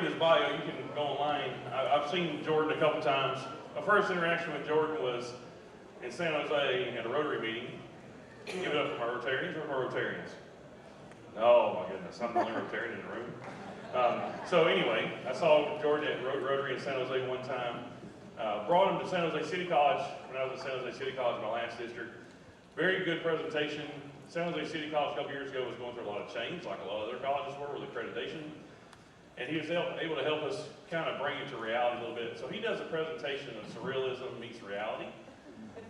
read his bio, you can go online. I've seen Jordan a couple times. My first interaction with Jordan was in San Jose at a Rotary meeting. Give it up for my Rotarians or for Rotarians? Oh my goodness, I'm the only Rotarian in the room. So anyway, I saw Jordan at Rotary in San Jose one time. Brought him to San Jose City College when I was at San Jose City College in my last district. Very good presentation. San Jose City College a couple years ago was going through a lot of change, like a lot of other colleges were with accreditation. And he was able to help us kind of bring it to reality a little bit. So he does a presentation of surrealism meets reality.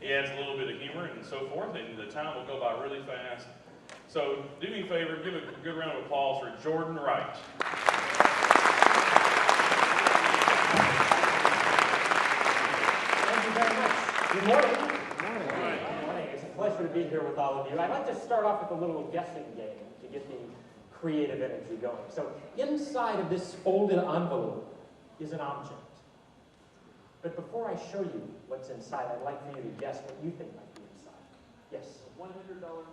He adds a little bit of humor and so forth, and the time will go by really fast. So do me a favor, give a good round of applause for Jordan Wright. Thank you very much. Good morning. Good morning. Good morning. It's a pleasure to be here with all of you. I'd like to start off with a little guessing game to get the creative energy going. So inside of this folded envelope is an object. But before I show you what's inside, I'd like for you to guess what you think might be inside. Yes? $100 note.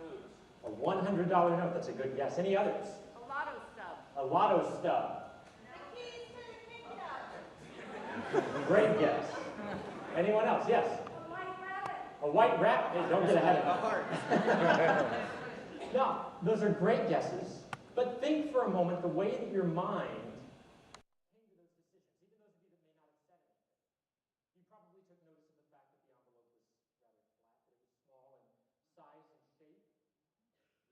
A $100 note. That's a good guess. Any others? A lotto stub. A lotto stub. The keys to the kingdom. Great guess. Anyone else? Yes? A white rabbit. A white rabbit. Hey, don't get ahead of me. Now, those are great guesses. But think for a moment the way that your mind came to those decisions, even those of you that may not have said anything. You probably took notice of the fact that the envelope was rather flat, that it was small in size and shape,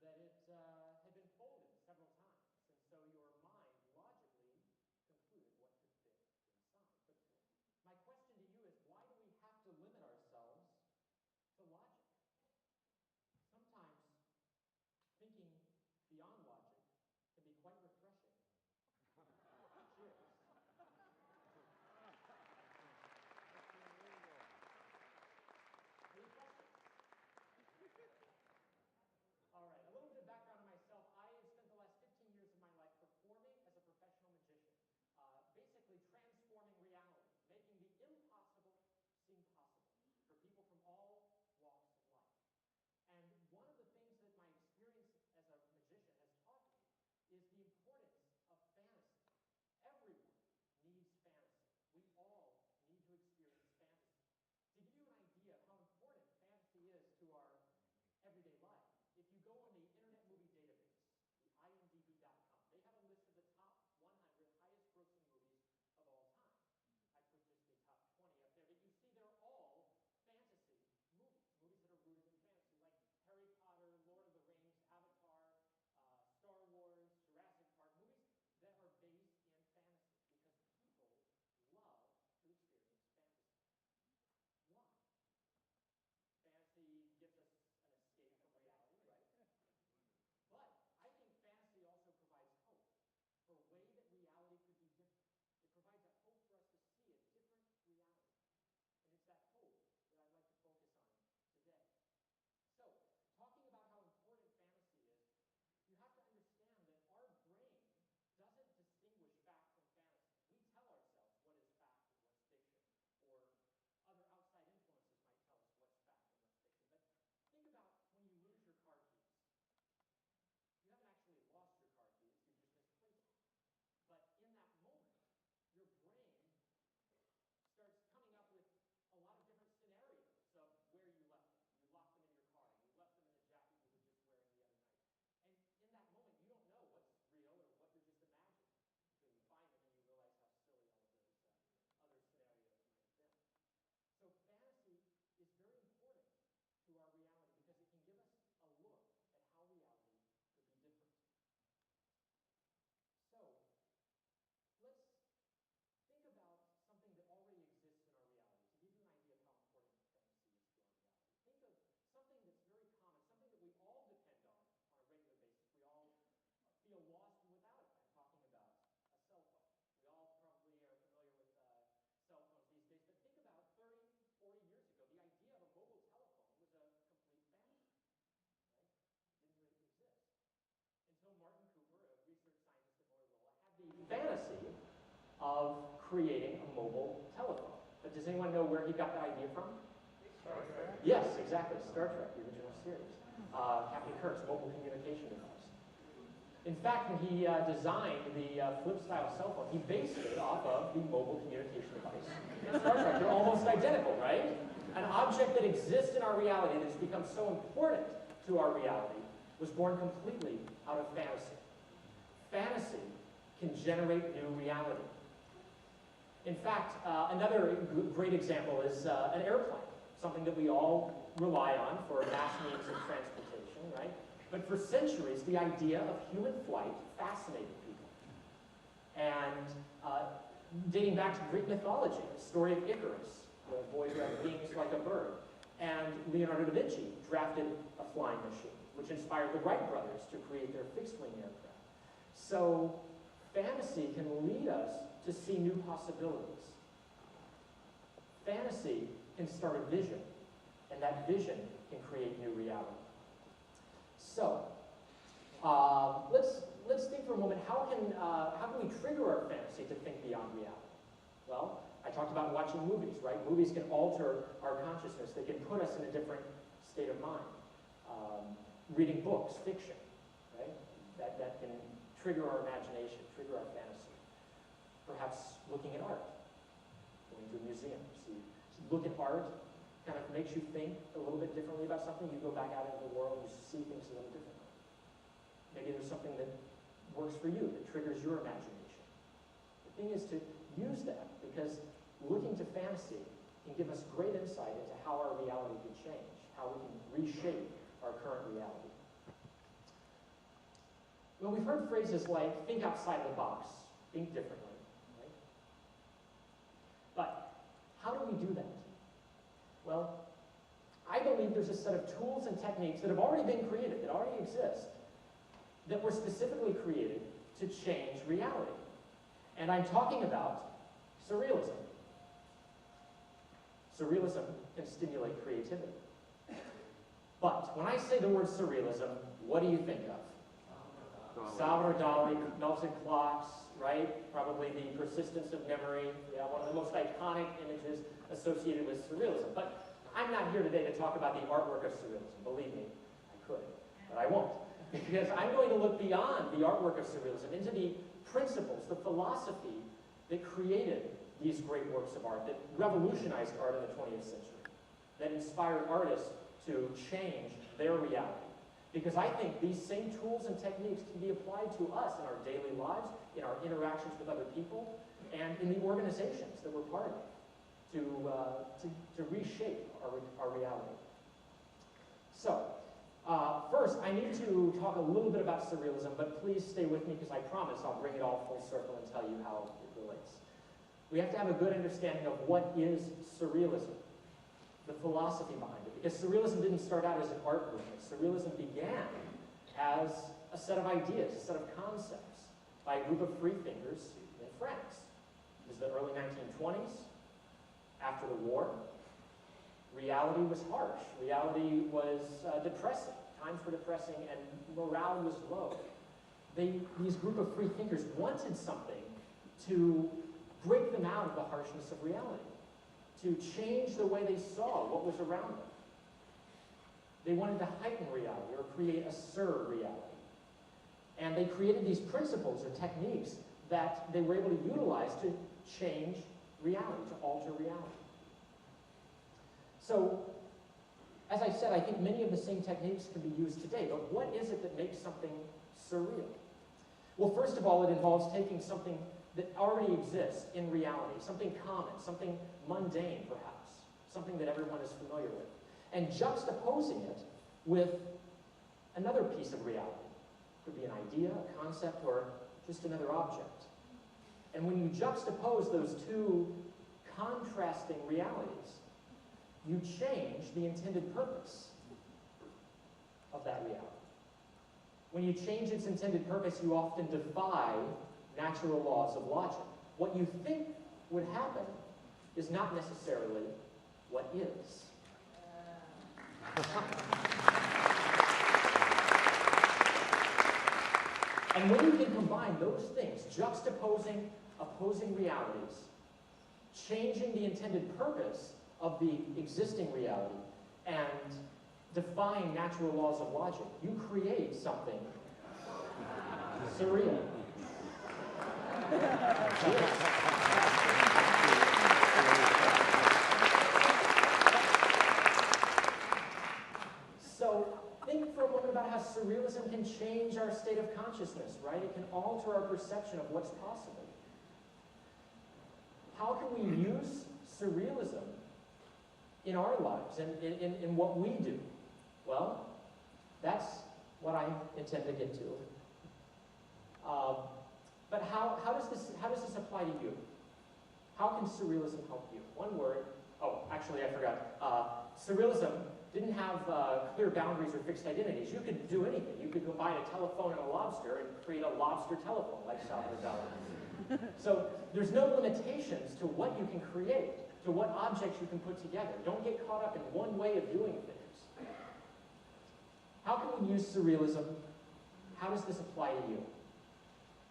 that it had been folded several times, and so your mind logically concluded what could fit inside. But my question to you is, why do we have to limit ourselves to logic? Sometimes thinking beyond logic can be quite refreshing. Cheers. Any questions? All right, a little bit of background on myself. I have spent the last 15 years of my life performing as a professional magician, basically transforming reality, making the impossible seem possible for people from all walks of life. And one of the things that my experience as a magician has taught me is the importance of fantasy. Everyone needs fantasy. We all need to experience fantasy. To give you an idea of how important fantasy is to our everyday life, if you go on the Internet Movie Database, the IMDb.com, they have a list of the top 100 highest grossing movies of all time. I put just the top 20 up there, but you see they're all fantasy movies, movies that are rooted in fantasy, like Harry Potter, Lord of the Rings, Avatar, Star Wars, Jurassic Park, movies that are based in fantasy because people love to experience fantasy. Why? Fantasy gives us an escape from reality, right? But I think fantasy also provides hope for a way that reality could be different. It provides a hope for us to see a different reality. And it's that hope that I'd like to focus on today. So, talking about how important fantasy is, you have to understand that our brain doesn't distinguish fact from fantasy. We tell ourselves what is fact and what's fiction, or other outside influences might tell us what's fact and what's fiction. But think about when you lose your car keys. You haven't actually lost your car keys, you've just misplaced them. But in that moment, your brain starts coming up with a lot of different scenarios of where you left them. You locked them in your car. You left them in the jacket you were just wearing the other night. And in that moment, you don't know what's real or what you're just imagining until you find them and you realize how silly all of those other scenarios might have been. So fantasy is very important to our reality because it can give us a look at how reality could be different. So let's think about something that already exists in our reality to give you an idea of how important fantasy is to our reality. Think of something that's very common, something that we all depend on a regular basis. We all feel lost without it. I'm talking about a cell phone. We all probably are familiar with cell phones these days, but think about 30, 40 years ago, the idea of a mobile telephone was a complete fantasy, right? Didn't really exist. Until Martin Cooper, a research scientist at Motorola, had the fantasy of creating a mobile telephone. But does anyone know where he got the idea from? Star Trek. Yes, exactly. Star Trek, the original series. Captain Kirk's mobile communication device. In fact, when he designed the flip-style cell phone, he based it off of the mobile communication device in Star Trek. They're almost identical, right? An object that exists in our reality that has become so important to our reality was born completely out of fantasy. Fantasy can generate new reality. In fact, another great example is an airplane, something that we all rely on for mass means of transportation, right? But for centuries, the idea of human flight fascinated people. And dating back to Greek mythology, the story of Icarus, the boy who had wings like a bird, and Leonardo da Vinci drafted a flying machine, which inspired the Wright brothers to create their fixed-wing aircraft. So fantasy can lead us to see new possibilities. Fantasy can start a vision, and that vision can create new reality. So, let's think for a moment, how can we trigger our fantasy to think beyond reality? Well, I talked about watching movies, right? Movies can alter our consciousness. They can put us in a different state of mind. Reading books, fiction, right? That can trigger our imagination, trigger our fantasy. Perhaps looking at art, going to a museum. Look at art, kind of makes you think a little bit differently about something. You go back out into the world, you see things a little differently. Maybe there's something that works for you, that triggers your imagination. The thing is to use that, because looking to fantasy can give us great insight into how our reality can change, how we can reshape our current reality. Well, we've heard phrases like, think outside the box, think differently, right? But how do we do that? Well, I believe there's a set of tools and techniques that have already been created, that already exist, that were specifically created to change reality. And I'm talking about surrealism. Surrealism can stimulate creativity. But when I say the word surrealism, what do you think of? Salvador Dali, melted clocks, right? Probably the persistence of memory, one of the most iconic images associated with surrealism. But I'm not here today to talk about the artwork of surrealism. Believe me, I could, but I won't. Because I'm going to look beyond the artwork of surrealism into the principles, the philosophy that created these great works of art, that revolutionized art in the 20th century, that inspired artists to change their reality. Because I think these same tools and techniques can be applied to us in our daily lives, in our interactions with other people, and in the organizations that we're part of, to reshape our reality. So, first, I need to talk a little bit about surrealism, but please stay with me because I promise I'll bring it all full circle and tell you how it relates. We have to have a good understanding of what is surrealism, the philosophy behind it, because surrealism didn't start out as an art movement. Surrealism began as a set of ideas, a set of concepts by a group of freethinkers in France. It was the early 1920s, after the war. Reality was harsh. Reality was depressing. Times were depressing and morale was low. These group of free thinkers wanted something to break them out of the harshness of reality, to change the way they saw what was around them. They wanted to heighten reality or create a sur-reality. And they created these principles or techniques that they were able to utilize to change reality, to alter reality. So, as I said, I think many of the same techniques can be used today, but what is it that makes something surreal? Well, first of all, it involves taking something that already exists in reality, something common, something mundane, perhaps, something that everyone is familiar with, and juxtaposing it with another piece of reality. It could be an idea, a concept, or just another object. And when you juxtapose those two contrasting realities, you change the intended purpose of that reality. When you change its intended purpose, you often defy natural laws of logic. What you think would happen is not necessarily what is. And when you can combine those things, juxtaposing opposing realities, changing the intended purpose of the existing reality, and defying natural laws of logic, you create something Surreal. So think for a moment about how surrealism can change our state of consciousness, right? It can alter our perception of what's possible. How can we use surrealism in our lives and in what we do? Well, that's what I intend to get to. But how does this apply to you? How can surrealism help you? One word. Oh, actually, I forgot. Surrealism didn't have clear boundaries or fixed identities. You could do anything. You could combine a telephone and a lobster and create a lobster telephone like Salvador Dali. So there's no limitations to what you can create, to what objects you can put together. Don't get caught up in one way of doing things. How can we use surrealism? How does this apply to you?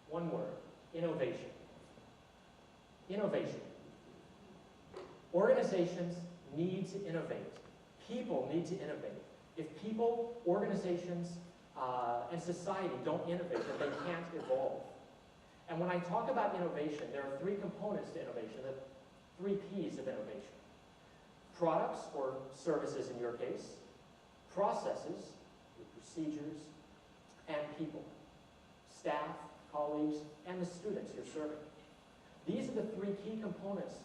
One word: innovation. Innovation. Organizations need to innovate. People need to innovate. If people, organizations, and society don't innovate, then they can't evolve. And when I talk about innovation, there are three components to innovation, the three P's of innovation. Products, or services in your case, processes, procedures, and people. Staff, colleagues, and the students you're serving. These are the three key components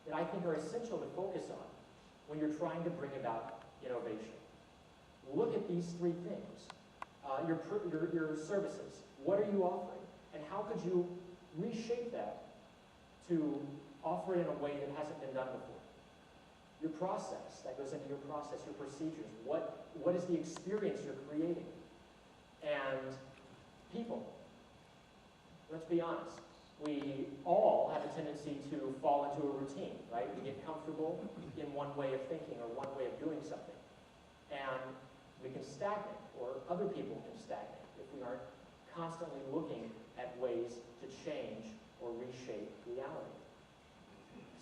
that I think are essential to focus on when you're trying to bring about innovation. Look at these three things. Your services. What are you offering? And how could you reshape that to offer it in a way that hasn't been done before? Your process, that goes into your process, your procedures. What is the experience you're creating? And people. Let's be honest. We all have a tendency to fall into a routine, right? We get comfortable in one way of thinking or one way of doing something. And we can stagnate, or other people can stagnate if we aren't constantly looking at ways to change or reshape reality.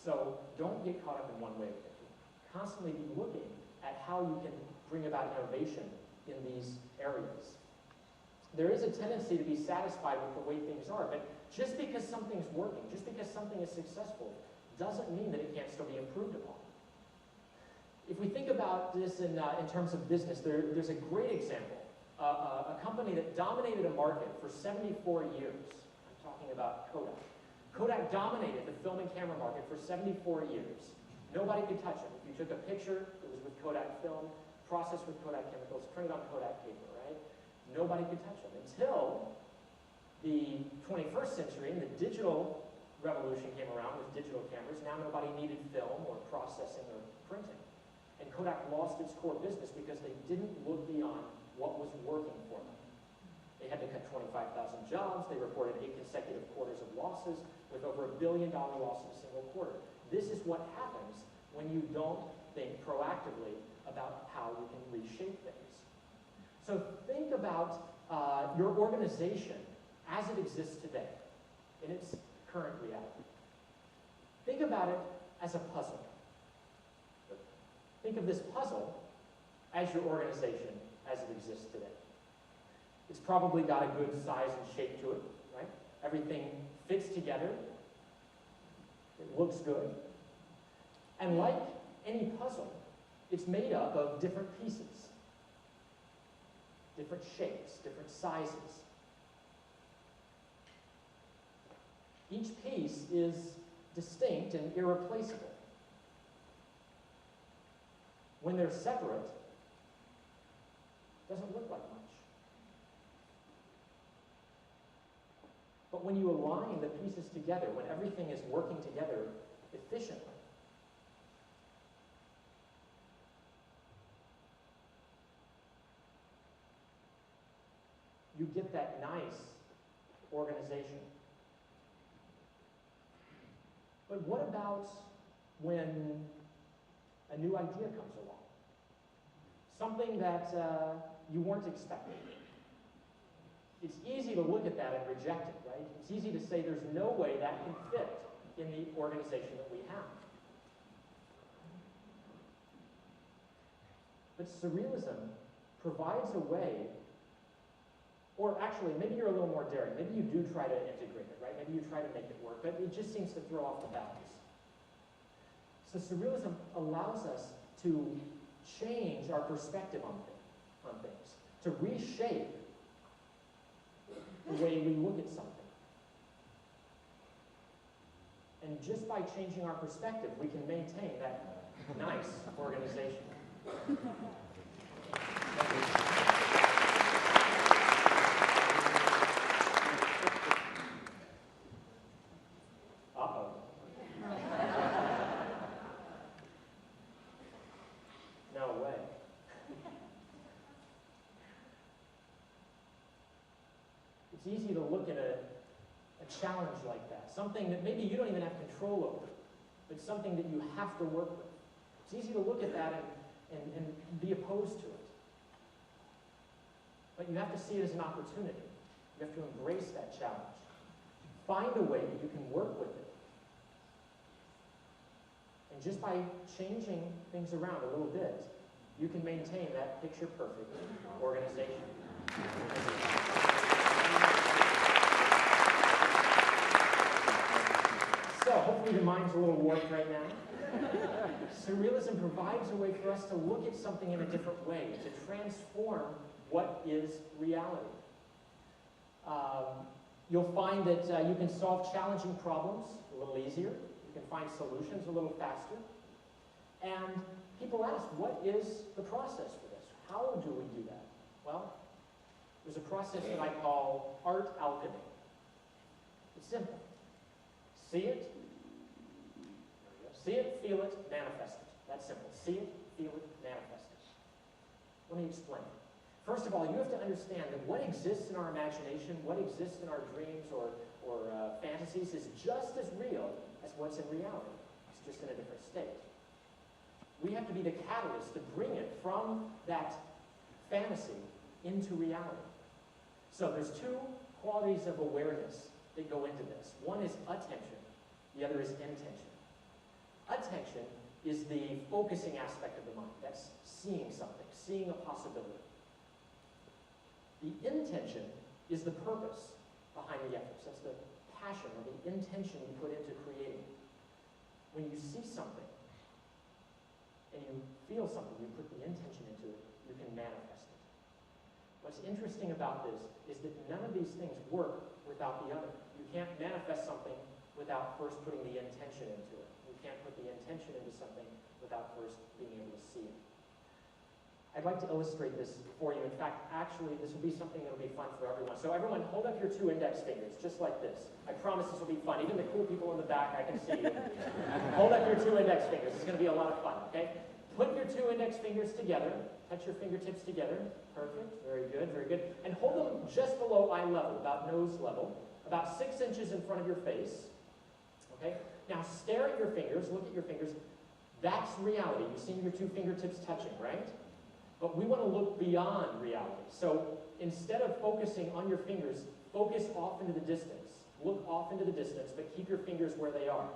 So don't get caught up in one way of thinking. Constantly be looking at how you can bring about innovation in these areas. There is a tendency to be satisfied with the way things are, but just because something's working, just because something is successful, doesn't mean that it can't still be improved upon. If we think about this in terms of business, there's a great example. A company that dominated a market for 74 years. I'm talking about Kodak. Kodak dominated the film and camera market for 74 years. Nobody could touch it. If you took a picture, it was with Kodak film, processed with Kodak chemicals, printed on Kodak paper, right? Nobody could touch them until the 21st century and the digital revolution came around with digital cameras. Now nobody needed film or processing or printing. And Kodak lost its core business because they didn't look beyond what was working for them. They had to cut 25,000 jobs. They reported 8 consecutive quarters of losses with over $1 billion loss in a single quarter. This is what happens when you don't think proactively about how you can reshape things. So think about your organization as it exists today, in its current reality. Think about it as a puzzle. Think of this puzzle as your organization as it exists today. It's probably got a good size and shape to it, right? Everything fits together. It looks good. And like any puzzle, it's made up of different pieces, different shapes, different sizes. Each piece is distinct and irreplaceable. When they're separate, it doesn't look like much. But when you align the pieces together, when everything is working together efficiently, you get that nice organization. But what about when a new idea comes along? Something that you weren't expecting. It's easy to look at that and reject it, right? It's easy to say there's no way that can fit in the organization that we have. But surrealism provides a way Or actually, maybe you're a little more daring. Maybe you do try to integrate it, right? Maybe you try to make it work, but it just seems to throw off the balance. So surrealism allows us to change our perspective on things, to reshape the way we look at something. And just by changing our perspective, we can maintain that nice organization. Uh-oh. No way. It's easy to look at a challenge like that, something that maybe you don't even have control over, but something that you have to work with. It's easy to look at that and be opposed to it. But you have to see it as an opportunity. You have to embrace that challenge. Find a way that you can work with it. And just by changing things around a little bit, you can maintain that picture-perfect organization. So, hopefully your mind's a little warped right now. Surrealism provides a way for us to look at something in a different way, to transform what is reality. You'll find that you can solve challenging problems a little easier. You can find solutions a little faster. And people ask, what is the process for this? How do we do that? Well, there's a process that I call art alchemy. It's simple. See it, feel it, manifest it. That's simple. See it, feel it, manifest it. Let me explain. First of all, you have to understand that what exists in our imagination, what exists in our dreams or fantasies is just as real as what's in reality. It's just in a different state. We have to be the catalyst to bring it from that fantasy into reality. So there's two qualities of awareness that go into this. One is attention, the other is intention. Attention is the focusing aspect of the mind. That's seeing something, seeing a possibility. The intention is the purpose behind the efforts. That's the passion or the intention you put into creating. When you see something and you feel something, you put the intention into it, you can manifest it. What's interesting about this is that none of these things work without the other. You can't manifest something without first putting the intention into it. You can't put the intention into something without first being able to see it. I'd like to illustrate this for you. In fact, actually, this will be something that will be fun for everyone. So everyone, hold up your two index fingers, just like this. I promise this will be fun. Even the cool people in the back, I can see you. Hold up your two index fingers. It's going to be a lot of fun, okay? Put your two index fingers together. Touch your fingertips together. Perfect. Very good, very good. And hold them just below eye level, about nose level, about 6 inches in front of your face. Okay? Now stare at your fingers. Look at your fingers. That's reality. You've seen your two fingertips touching, right? But we want to look beyond reality. So instead of focusing on your fingers, focus off into the distance. Look off into the distance, but keep your fingers where they are.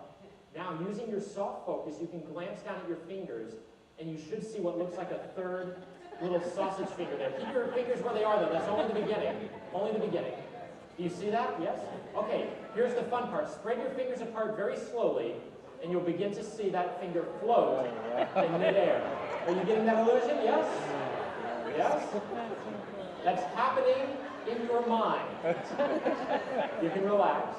Now, using your soft focus, you can glance down at your fingers, and you should see what looks like a third little sausage finger there. Keep your fingers where they are, though. That's only the beginning. Only the beginning. Do you see that? Yes? Okay, here's the fun part. Spread your fingers apart very slowly, and you'll begin to see that finger float in midair. Are you getting that illusion? Yes? Yes? That's happening in your mind. You can relax.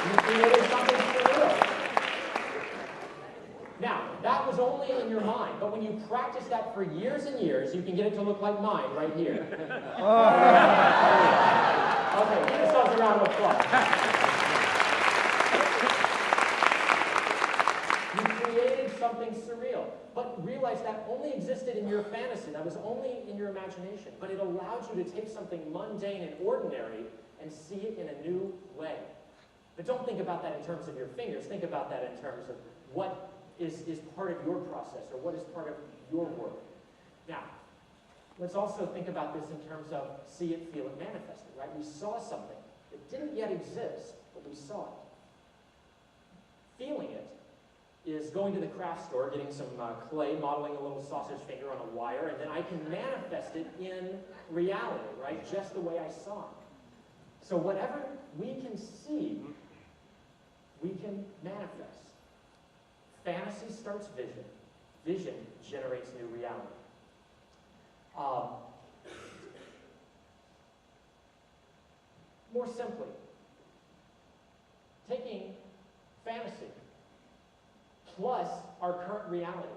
You created something surreal. Now, that was only in your mind, but when you practice that for years and years, you can get it to look like mine right here. Okay, give yourselves a round of applause. You created something surreal, but realize that only existed in your fantasy. That was only in your imagination, but it allowed you to take something mundane and ordinary and see it in a new way. But don't think about that in terms of your fingers. Think about that in terms of what is part of your process or what is part of your work. Now, let's also think about this in terms of see it, feel it, manifest it, right? We saw something that didn't yet exist, but we saw it. Feeling it is going to the craft store, getting some clay, modeling a little sausage finger on a wire, and then I can manifest it in reality, right? Just the way I saw it. So whatever we can see, we can manifest. Fantasy starts vision. Vision generates new reality. More simply, taking fantasy plus our current reality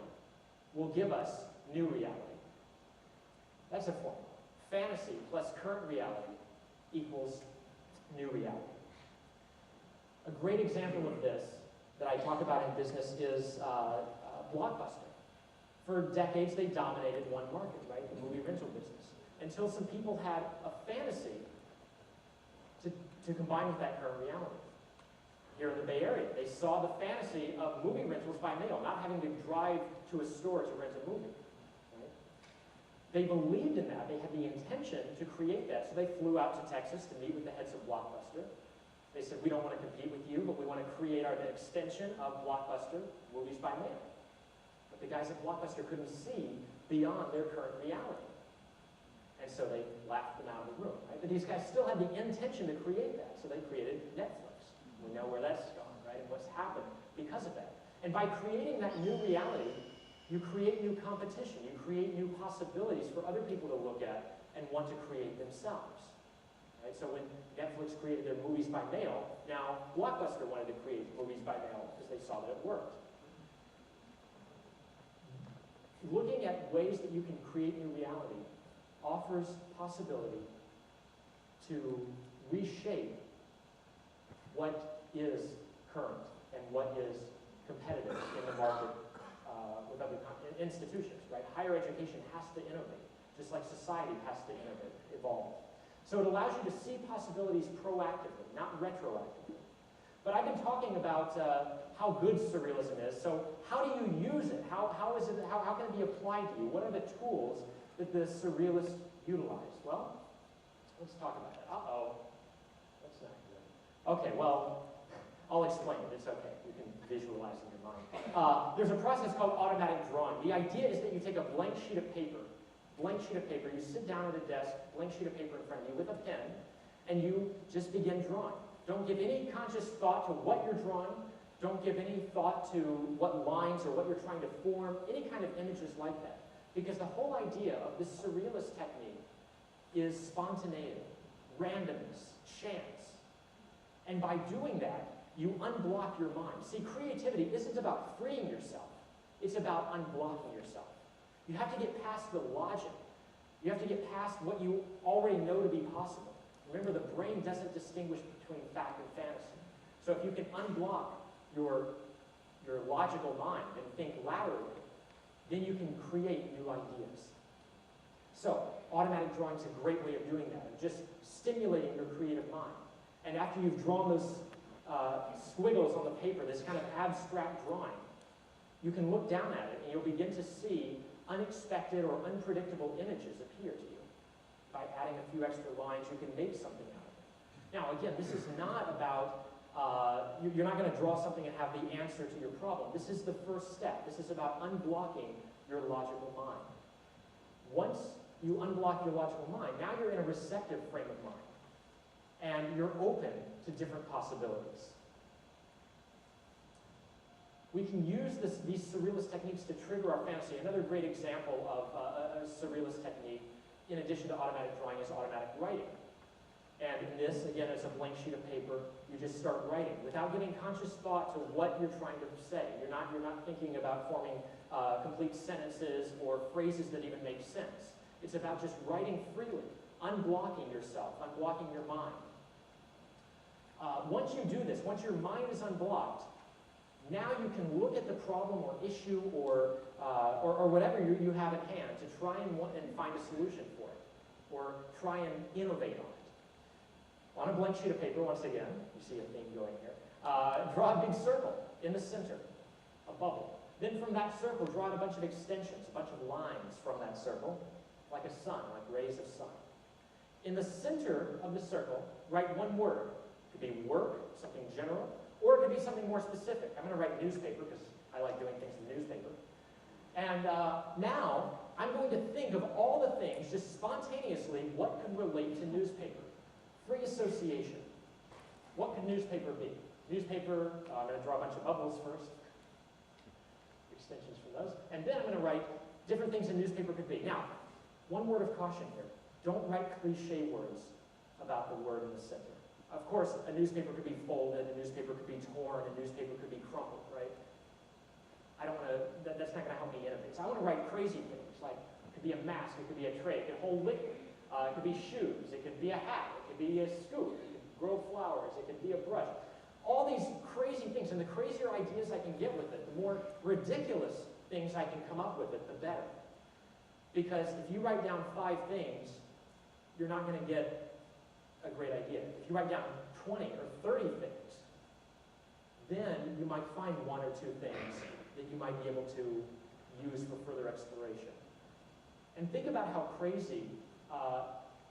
will give us new reality. That's a formula. Fantasy plus current reality equals new reality. A great example of this that I talk about in business is Blockbuster. For decades, they dominated one market, right? The movie rental business. Until some people had a fantasy to combine with that current reality. Here in the Bay Area, they saw the fantasy of movie rentals by mail, not having to drive to a store to rent a movie. Right? They believed in that. They had the intention to create that, so they flew out to Texas to meet with the heads of Blockbuster. They said, we don't want to compete with you, but we want to create an extension of Blockbuster, movies by mail. But the guys at Blockbuster couldn't see beyond their current reality. And so they laughed them out of the room, right? But these guys still had the intention to create that, so they created Netflix. We know where that's gone, right? And what's happened because of that. And by creating that new reality, you create new competition. You create new possibilities for other people to look at and want to create themselves. Right? So when Netflix created their movies by mail, now Blockbuster wanted to create movies by mail because they saw that it worked. Looking at ways that you can create new reality offers possibility to reshape what is current and what is competitive in the market with other institutions, right? Higher education has to innovate, just like society has to innovate, evolve. So it allows you to see possibilities proactively, not retroactively. But I've been talking about how good surrealism is, so how do you use it? How can it be applied to you? What are the tools that the surrealists utilize? Well, let's talk about that. Uh-oh. That's not good. Okay, well, I'll explain it. It's okay. You can visualize in your mind. There's a process called automatic drawing. The idea is that you take a blank sheet of paper, you sit down at a desk, blank sheet of paper in front of you with a pen, and you just begin drawing. Don't give any conscious thought to what you're drawing. Don't give any thought to what lines or what you're trying to form, any kind of images like that. Because the whole idea of this surrealist technique is spontaneity, randomness, chance. And by doing that, you unblock your mind. See, creativity isn't about freeing yourself. It's about unblocking yourself. You have to get past the logic. You have to get past what you already know to be possible. Remember, the brain doesn't distinguish between fact and fantasy. So if you can unblock your logical mind and think laterally, then you can create new ideas. So, automatic drawing is a great way of doing that, of just stimulating your creative mind. And after you've drawn those squiggles on the paper, this kind of abstract drawing, you can look down at it and you'll begin to see unexpected or unpredictable images appear to you. By adding a few extra lines, you can make something out of it. Now, again, this is not about, you're not going to draw something and have the answer to your problem. This is the first step. This is about unblocking your logical mind. Once you unblock your logical mind, now you're in a receptive frame of mind. And you're open to different possibilities. We can use these surrealist techniques to trigger our fantasy. Another great example of a surrealist technique, in addition to automatic drawing, is automatic writing. And in this, again, it's a blank sheet of paper. You just start writing without giving conscious thought to what you're trying to say. You're not thinking about forming complete sentences or phrases that even make sense. It's about just writing freely, unblocking yourself, unblocking your mind. Once you do this, once your mind is unblocked, now you can look at the problem or issue or whatever you have at hand to try and find a solution for it, or try and innovate on it. On a blank sheet of paper, once again, you see a theme going here, draw a big circle in the center, a bubble. Then from that circle, draw out a bunch of extensions, a bunch of lines from that circle, like a sun, like rays of sun. In the center of the circle, write one word. It could be work, something general, or it could be something more specific. I'm going to write newspaper because I I like doing things in the newspaper. And now, I'm going to think of all the things, just spontaneously, what could relate to newspaper. Free association. What could newspaper be? Newspaper, I'm going to draw a bunch of bubbles first. Extensions for those. And then I'm going to write different things a newspaper could be. Now, one word of caution here. Don't write cliche words about the word in the center. Of course, a newspaper could be folded, a newspaper could be torn, a newspaper could be crumpled, right? I don't want to, that's not going to help me innovate. So I want to write crazy things, like it could be a mask, it could be a tray, it could hold liquid, it could be shoes, it could be a hat, it could be a scoop, it could grow flowers, it could be a brush. All these crazy things, and the crazier ideas I can get with it, the more ridiculous things I can come up with it, the better. Because if you write down 5 things, you're not going to get a great idea. If you write down 20 or 30 things, then you might find 1 or 2 things that you might be able to use for further exploration. And think about how crazy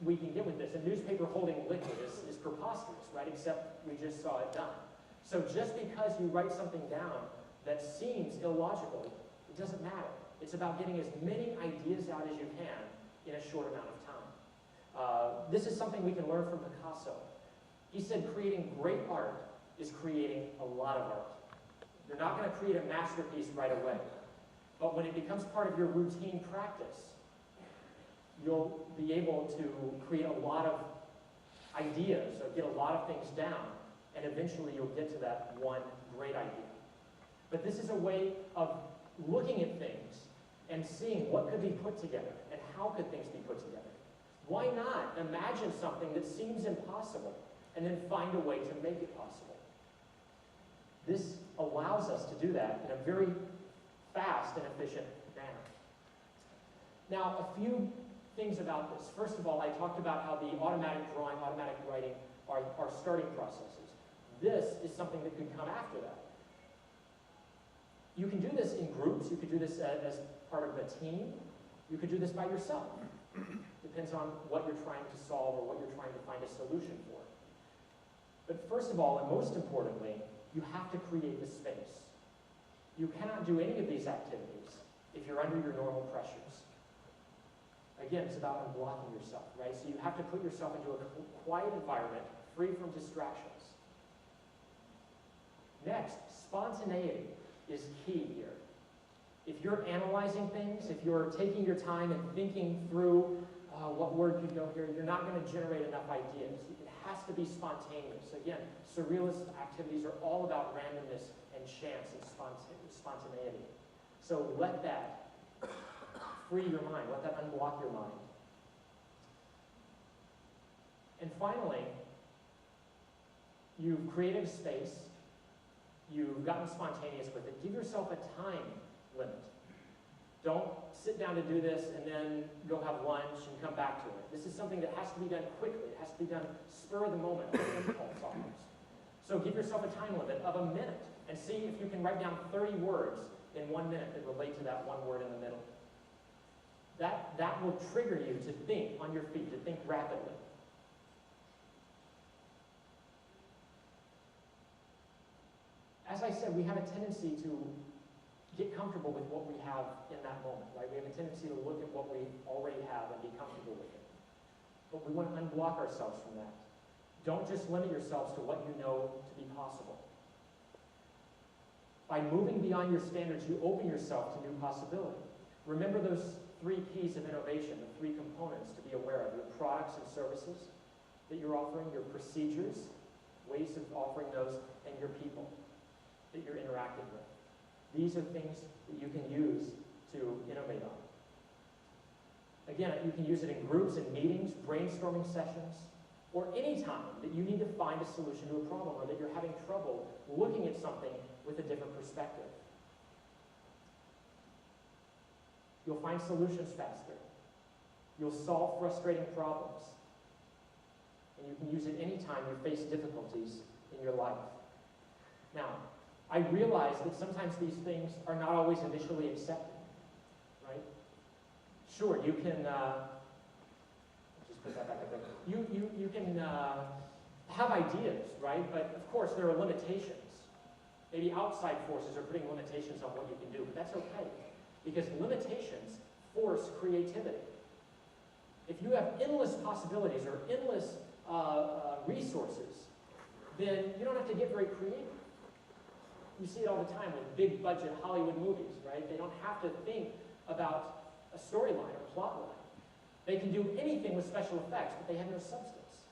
we can get with this. A newspaper holding liquid is preposterous, right? Except we just saw it done. So just because you write something down that seems illogical, it doesn't matter. It's about getting as many ideas out as you can in a short amount of time. This is something we can learn from Picasso. He said creating great art is creating a lot of art. You're not going to create a masterpiece right away. But when it becomes part of your routine practice, you'll be able to create a lot of ideas or get a lot of things down, and eventually you'll get to that one great idea. But this is a way of looking at things and seeing what could be put together and how could things be put together. Why not imagine something that seems impossible and then find a way to make it possible? This allows us to do that in a very fast and efficient manner. Now, a few things about this. First of all, I talked about how the automatic drawing, automatic writing are starting processes. This is something that could come after that. You can do this in groups. You could do this as part of a team. You could do this by yourself. Depends on what you're trying to solve or what you're trying to find a solution for. But first of all, and most importantly, you have to create the space. You cannot do any of these activities if you're under your normal pressures. Again, it's about unblocking yourself, right? So you have to put yourself into a quiet environment, free from distractions. Next, spontaneity is key here. If you're analyzing things, if you're taking your time and thinking through what word could go here, you're not going to generate enough ideas. It has to be spontaneous. Again, surrealist activities are all about randomness and chance and spontaneity. So let that free your mind. Let that unblock your mind. And finally, you've created a space. You've gotten spontaneous with it. Give yourself a time limit. Don't sit down to do this and then go have lunch and come back to it. This is something that has to be done quickly. It has to be done spur of the moment, impulse almost. So give yourself a time limit of a minute and see if you can write down 30 words in 1 minute that relate to that one word in the middle. That will trigger you to think on your feet, to think rapidly. As I said, we have a tendency to get comfortable with what we have in that moment, right? We have a tendency to look at what we already have and be comfortable with it. But we want to unblock ourselves from that. Don't just limit yourselves to what you know to be possible. By moving beyond your standards, you open yourself to new possibility. Remember those 3 P's of innovation, the 3 components to be aware of: your products and services that you're offering, your procedures, ways of offering those, and your people that you're interacting with. These are things that you can use to innovate on. Again, you can use it in groups and meetings, brainstorming sessions, or any time that you need to find a solution to a problem or that you're having trouble looking at something with a different perspective. You'll find solutions faster. You'll solve frustrating problems. And you can use it anytime you face difficulties in your life. Now, I realize that sometimes these things are not always initially accepted, right? Sure, you can, just put that back up there. You can have ideas, right? But of course there are limitations. Maybe outside forces are putting limitations on what you can do, but that's okay, because limitations force creativity. If you have endless possibilities or endless resources, then you don't have to get very creative. You see it all the time with big budget Hollywood movies, right? They don't have to think about a storyline or a plot line. They can do anything with special effects, but they have no substance.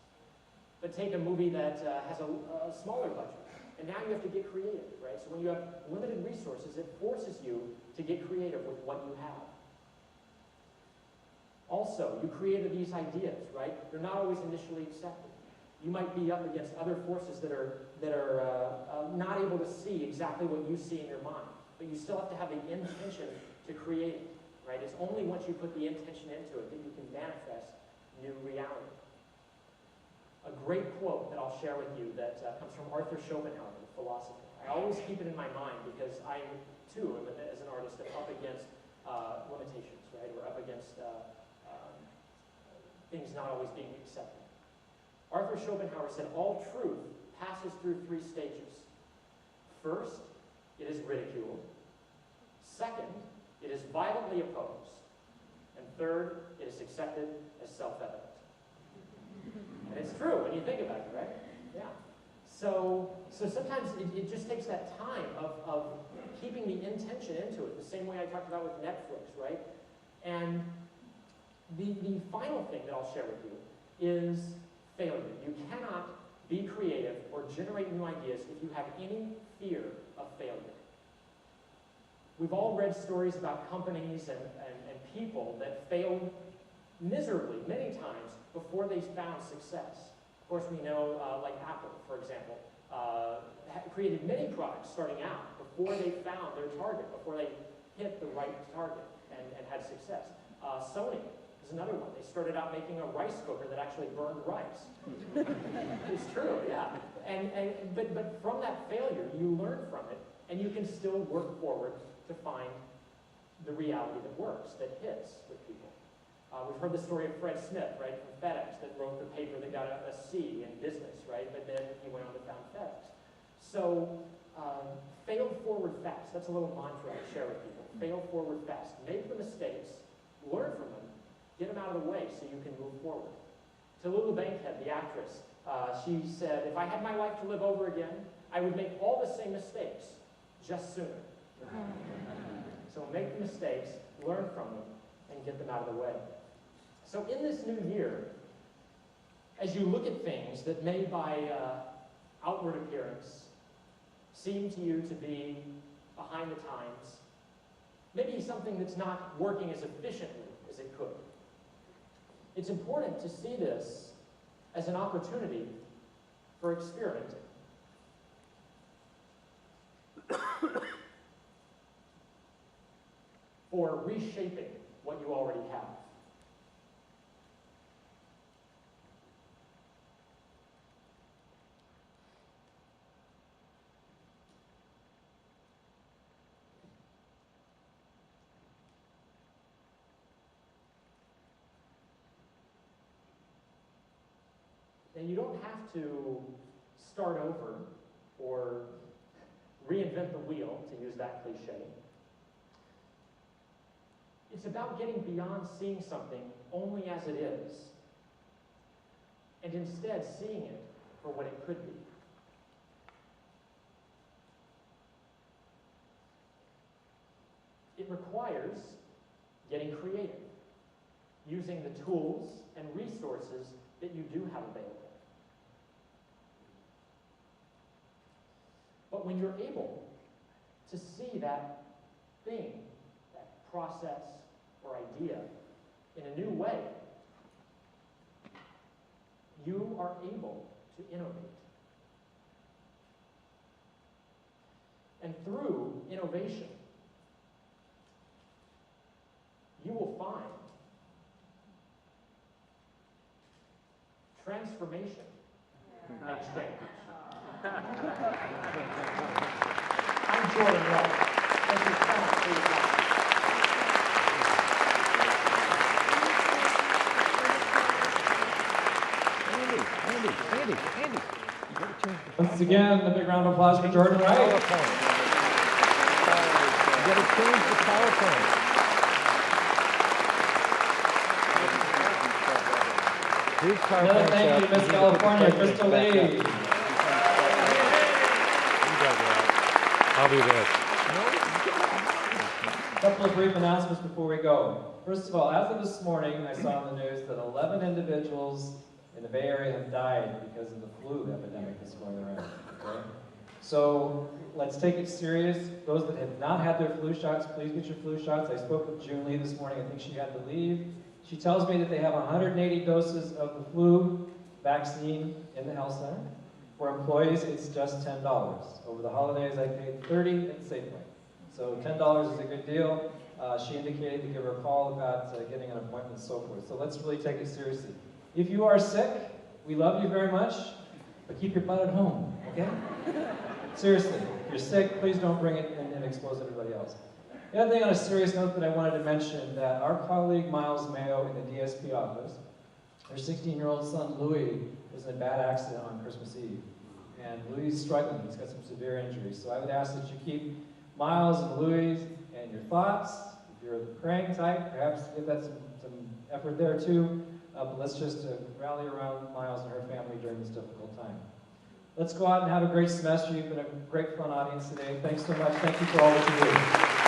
But take a movie that has a smaller budget, and now you have to get creative, right? So when you have limited resources, it forces you to get creative with what you have. Also, you created these ideas, right? They're not always initially accepted. You might be up against other forces that are not able to see exactly what you see in your mind, but you still have to have the intention to create it, right? It's only once you put the intention into it that you can manifest new reality. A great quote that I'll share with you that comes from Arthur Schopenhauer, the philosopher. I always keep it in my mind because I, too, as an artist, am up against limitations, right? Or up against things not always being accepted. Arthur Schopenhauer said, all truth passes through 3 stages. First, it is ridiculed. Second, it is violently opposed. And third, it is accepted as self-evident. And it's true when you think about it, right? Yeah. So sometimes it just takes that time of keeping the intention into it, the same way I talked about with Netflix, right? And the final thing that I'll share with you is failure. You cannot be creative or generate new ideas if you have any fear of failure. We've all read stories about companies and people that failed miserably many times before they found success. Of course, we know, like Apple, for example, created many products starting out before they found their target, before they hit the right target and had success. Sony is another one. They started out making a rice cooker that actually burned rice. It's true, yeah. But from that failure, you learn from it, and you can still work forward to find the reality that works, that hits with people. We've heard the story of Fred Smith, right, from FedEx, that wrote the paper that got a C in business, right, but then he went on to found FedEx. So, fail forward fast. That's a little mantra I share with people. Fail forward fast. Make the mistakes, learn from them, get them out of the way so you can move forward. Tallulah Bankhead, the actress, she said, if I had my life to live over again, I would make all the same mistakes, just sooner. So make the mistakes, learn from them, and get them out of the way. So in this new year, as you look at things that may by outward appearance seem to you to be behind the times, maybe something that's not working as efficiently as it could, it's important to see this as an opportunity for experimenting. For reshaping what you already have. And you don't have to start over or reinvent the wheel, to use that cliche. It's about getting beyond seeing something only as it is, and instead seeing it for what it could be. It requires getting creative, using the tools and resources that you do have available. But when you're able to see that thing, that process or idea in a new way, you are able to innovate. And through innovation, you will find transformation and change. I'm Jordan Wells. Thank you so much for your time. Andy, you got a chance. Once again, a big round of applause for Jordan Wright. PowerPoint. You gotta change the PowerPoint. Here's PowerPoint. Another thank you, Miss California, Crystal Lee. You got that. I'll do this. A couple of brief announcements before we go. First of all, as of this morning, I saw in the news that 11 individuals in the Bay Area have died because of the flu epidemic that's going around. Okay? So let's take it serious. Those that have not had their flu shots, please get your flu shots. I spoke with June Lee this morning. I think she had to leave. She tells me that they have 180 doses of the flu vaccine in the health center. For employees, it's just $10. Over the holidays, I paid $30 at Safeway. So $10 is a good deal. She indicated to give her a call about getting an appointment and so forth. So let's really take it seriously. If you are sick, we love you very much, but keep your butt at home, okay? Seriously, if you're sick, please don't bring it and expose everybody else. The other thing on a serious note that I wanted to mention, that our colleague Miles Mayo in the DSP office, her 16-year-old son Louis was in a bad accident on Christmas Eve. And Louis is struggling, he's got some severe injuries. So I would ask that you keep Miles and Louis and your thoughts. If you're the praying type, perhaps give that some effort there too. But let's just rally around Miles and her family during this difficult time. Let's go out and have a great semester. You've been a great fun audience today. Thanks so much. Thank you for all that you do.